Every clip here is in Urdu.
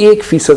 1%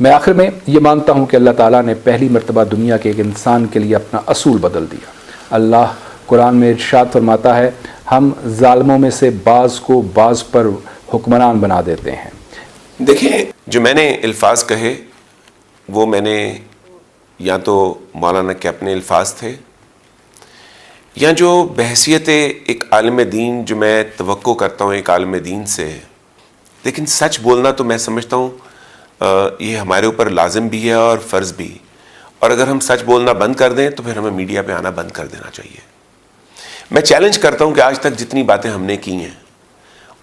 میں آخر میں یہ مانتا ہوں کہ اللہ تعالیٰ نے پہلی مرتبہ دنیا کے ایک انسان کے لیے اپنا اصول بدل دیا. اللہ قرآن میں ارشاد فرماتا ہے ہم ظالموں میں سے بعض کو بعض پر حکمران بنا دیتے ہیں. دیکھیں جو میں نے الفاظ کہے وہ میں نے یا تو مولانا کے اپنے الفاظ تھے یا جو بحیثیت ایک عالم دین جو میں توقع کرتا ہوں ایک عالم دین سے. لیکن سچ بولنا تو میں سمجھتا ہوں یہ ہمارے اوپر لازم بھی ہے اور فرض بھی. اور اگر ہم سچ بولنا بند کر دیں تو پھر ہمیں میڈیا پہ آنا بند کر دینا چاہیے. میں چیلنج کرتا ہوں کہ آج تک جتنی باتیں ہم نے کی ہیں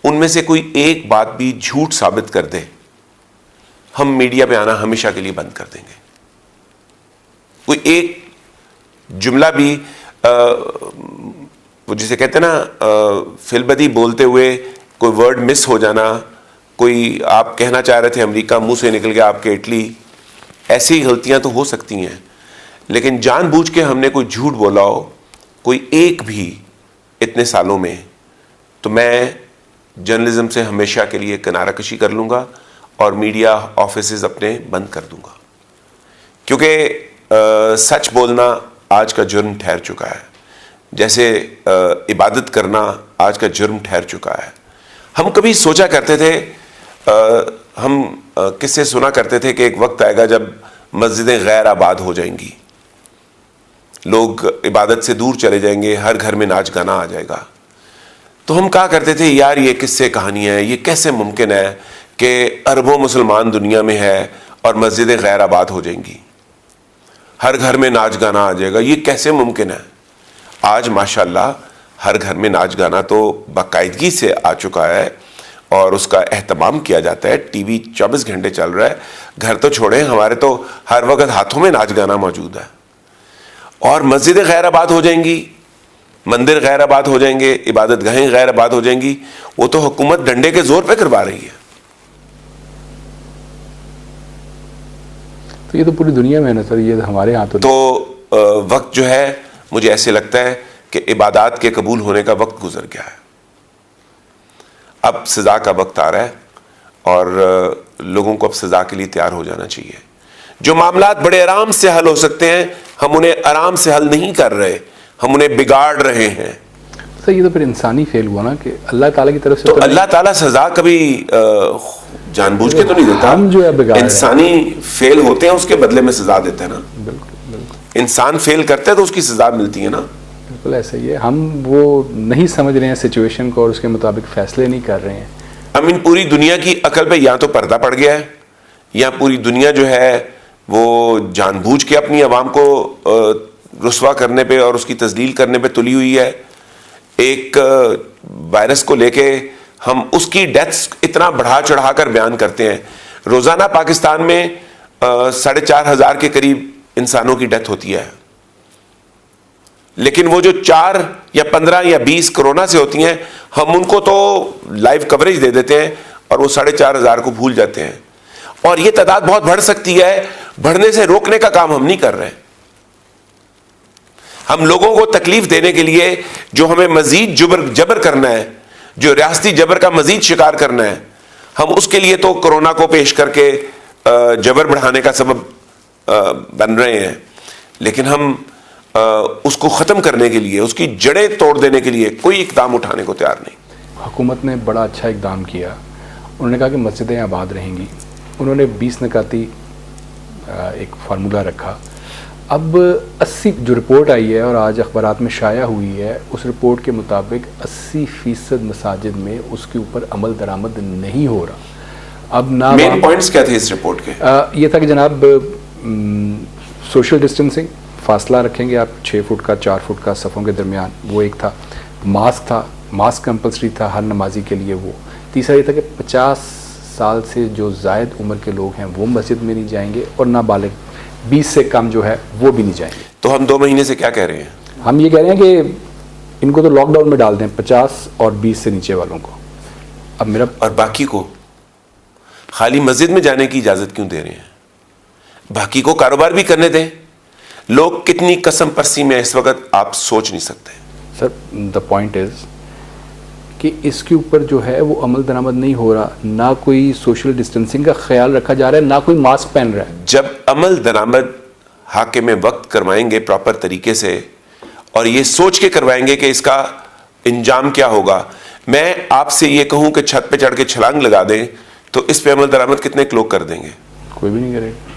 ان میں سے کوئی ایک بات بھی جھوٹ ثابت کر دے, ہم میڈیا پہ آنا ہمیشہ کے لیے بند کر دیں گے. کوئی ایک جملہ بھی وہ جسے کہتے ہیں نا فی البدی بولتے ہوئے کوئی ورڈ مس ہو جانا, کوئی آپ کہنا چاہ رہے تھے امریکہ منہ سے نکل گیا آپ کے اٹلی, ایسی غلطیاں تو ہو سکتی ہیں. لیکن جان بوجھ کے ہم نے کوئی جھوٹ بولا ہو کوئی ایک بھی اتنے سالوں میں, تو میں جرنلزم سے ہمیشہ کے لیے کنارہ کشی کر لوں گا اور میڈیا آفیسز اپنے بند کر دوں گا. کیونکہ سچ بولنا آج کا جرم ٹھہر چکا ہے, جیسے عبادت کرنا آج کا جرم ٹھہر چکا ہے. ہم کبھی سوچا کرتے تھے, ہم قصے سنا کرتے تھے کہ ایک وقت آئے گا جب مسجدیں غیر آباد ہو جائیں گی, لوگ عبادت سے دور چلے جائیں گے, ہر گھر میں ناچ گانا آ جائے گا. تو ہم کہا کرتے تھے یار یہ قصے کہانیاں ہیں, یہ کیسے ممکن ہے کہ اربوں مسلمان دنیا میں ہے اور مسجدیں غیر آباد ہو جائیں گی, ہر گھر میں ناچ گانا آ جائے گا, یہ کیسے ممکن ہے. آج ماشاءاللہ ہر گھر میں ناچ گانا تو باقاعدگی سے آ چکا ہے اور اس کا اہتمام کیا جاتا ہے. ٹی وی 24 گھنٹے چل رہا ہے, گھر تو چھوڑیں ہمارے تو ہر وقت ہاتھوں میں ناچ گانا موجود ہے. اور مسجدیں غیر آباد ہو جائیں گی, مندر غیر آباد ہو جائیں گے, عبادت گاہیں غیر آباد ہو جائیں گی. وہ تو حکومت ڈنڈے کے زور پہ کروا رہی ہے. تو یہ تو پوری دنیا میں ہے نا سر, یہ ہمارے ہاں تو وقت جو ہے مجھے ایسے لگتا ہے کہ عبادات کے قبول ہونے کا وقت گزر گیا ہے. اب سزا کا وقت آ رہا ہے اور لوگوں کو اب سزا کے لیے تیار ہو جانا چاہیے. جو معاملات بڑے آرام سے حل ہو سکتے ہیں ہم انہیں آرام سے حل نہیں کر رہے, ہم انہیں بگاڑ رہے ہیں. سر یہ تو پھر انسانی فیل ہوا نا کہ اللہ تعالیٰ کی طرف سے تو اللہ تعالیٰ سزا کبھی جان بوجھ کے تو نہیں دیتا, ہم جو ہے بگاڑ انسانی فیل ہوتے ہیں اس کے بدلے میں سزا دیتے ہیں نا. بالکل بالکل انسان فیل کرتے ہیں تو اس کی سزا ملتی ہے نا. بالکل ایسا ہی ہے, ہم وہ نہیں سمجھ رہے ہیں سچویشن کو اور اس کے مطابق فیصلے نہیں کر رہے ہیں. امین پوری دنیا کی عقل پہ یا تو پردہ پڑ گیا ہے یا پوری دنیا جو ہے وہ جان بوجھ کے اپنی عوام کو رسوا کرنے پہ اور اس کی تذلیل کرنے پہ تلی ہوئی ہے. ایک وائرس کو لے کے ہم اس کی ڈیتھس اتنا بڑھا چڑھا کر بیان کرتے ہیں. روزانہ پاکستان میں 4,500 کے قریب انسانوں کی ڈیتھ ہوتی ہے, لیکن وہ جو 4 یا 15 یا 20 کرونا سے ہوتی ہیں ہم ان کو تو لائیو کوریج دے دیتے ہیں اور وہ 4,500 کو بھول جاتے ہیں. اور یہ تعداد بہت بڑھ سکتی ہے, بڑھنے سے روکنے کا کام ہم نہیں کر رہے. ہم لوگوں کو تکلیف دینے کے لیے جو ہمیں مزید جبر کرنا ہے, جو ریاستی جبر کا مزید شکار کرنا ہے, ہم اس کے لیے تو کورونا کو پیش کر کے جبر بڑھانے کا سبب بن رہے ہیں. لیکن ہم اس کو ختم کرنے کے لیے, اس کی جڑیں توڑ دینے کے لیے کوئی اقدام اٹھانے کو تیار نہیں. حکومت نے بڑا اچھا اقدام کیا, انہوں نے کہا کہ مسجدیں آباد رہیں گی. انہوں نے 20 نکاتی ایک فارمولہ رکھا. اب 80 جو رپورٹ آئی ہے اور آج اخبارات میں شائع ہوئی ہے, اس رپورٹ کے مطابق 80% مساجد میں اس کے اوپر عمل درآمد نہیں ہو رہا. اب نہ مین پوائنٹس کیا تھے اس رپورٹ کے؟ یہ تھا کہ جناب سوشل ڈسٹینسنگ, فاصلہ رکھیں گے آپ 6 فٹ کا 4 فٹ کا صفوں کے درمیان, وہ ایک تھا. ماسک تھا, ماسک کمپلسری تھا ہر نمازی کے لیے. وہ تیسرا یہ تھا کہ 50 سال سے جو زائد عمر کے لوگ ہیں وہ مسجد میں نہیں جائیں گے اور نابالغ 20 سے کم جو ہے وہ بھی نہیں جائیں گے. تو ہم 2 مہینے سے کیا کہہ رہے ہیں؟ ہم یہ کہہ رہے ہیں کہ ان کو تو لاک ڈاؤن میں ڈال دیں 50 اور 20 سے نیچے والوں کو. اب میرا اور باقی کو خالی مسجد میں جانے کی اجازت کیوں دے رہے ہیں؟ باقی کو کاروبار بھی کرنے دیں. لوگ کتنی قسم پرسی میں اس وقت آپ سوچ نہیں سکتے. سر دا پوائنٹ از کہ اس کے اوپر جو ہے وہ عمل درآمد نہیں ہو رہا، نہ کوئی سوشل ڈسٹینسنگ کا خیال رکھا جا رہا ہے، نہ کوئی ماسک پہن رہا ہے. جب عمل درآمد حاکم وقت کروائیں گے پراپر طریقے سے اور یہ سوچ کے کروائیں گے کہ اس کا انجام کیا ہوگا. میں آپ سے یہ کہوں کہ چھت پہ چڑھ کے چھلانگ لگا دیں تو اس پہ عمل درآمد کتنے لوگ کر دیں گے؟ کوئی بھی نہیں کرے گا.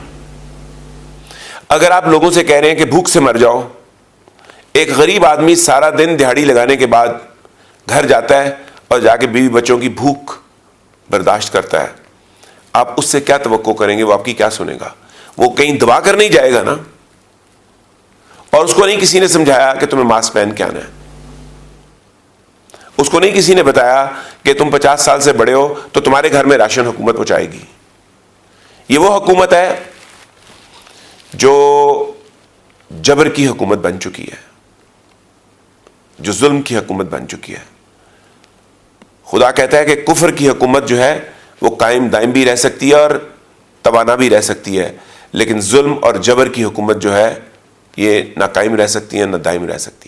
اگر آپ لوگوں سے کہہ رہے ہیں کہ بھوک سے مر جاؤ، ایک غریب آدمی سارا دن دہاڑی لگانے کے بعد گھر جاتا ہے اور جا کے بیوی بچوں کی بھوک برداشت کرتا ہے، آپ اس سے کیا توقع کریں گے؟ وہ آپ کی کیا سنے گا؟ وہ کہیں دبا کر نہیں جائے گا نا. اور اس کو نہیں کسی نے سمجھایا کہ تمہیں ماسک پہن کے آنا ہے، اس کو نہیں کسی نے بتایا کہ تم 50 سال سے بڑے ہو تو تمہارے گھر میں راشن حکومت پہنچائے گی. یہ وہ حکومت ہے جو جبر کی حکومت بن چکی ہے، جو ظلم کی حکومت بن چکی ہے. خدا کہتا ہے کہ کفر کی حکومت جو ہے وہ قائم دائم بھی رہ سکتی ہے اور توانا بھی رہ سکتی ہے، لیکن ظلم اور جبر کی حکومت جو ہے یہ نہ قائم رہ سکتی ہے نہ دائم رہ سکتی ہے.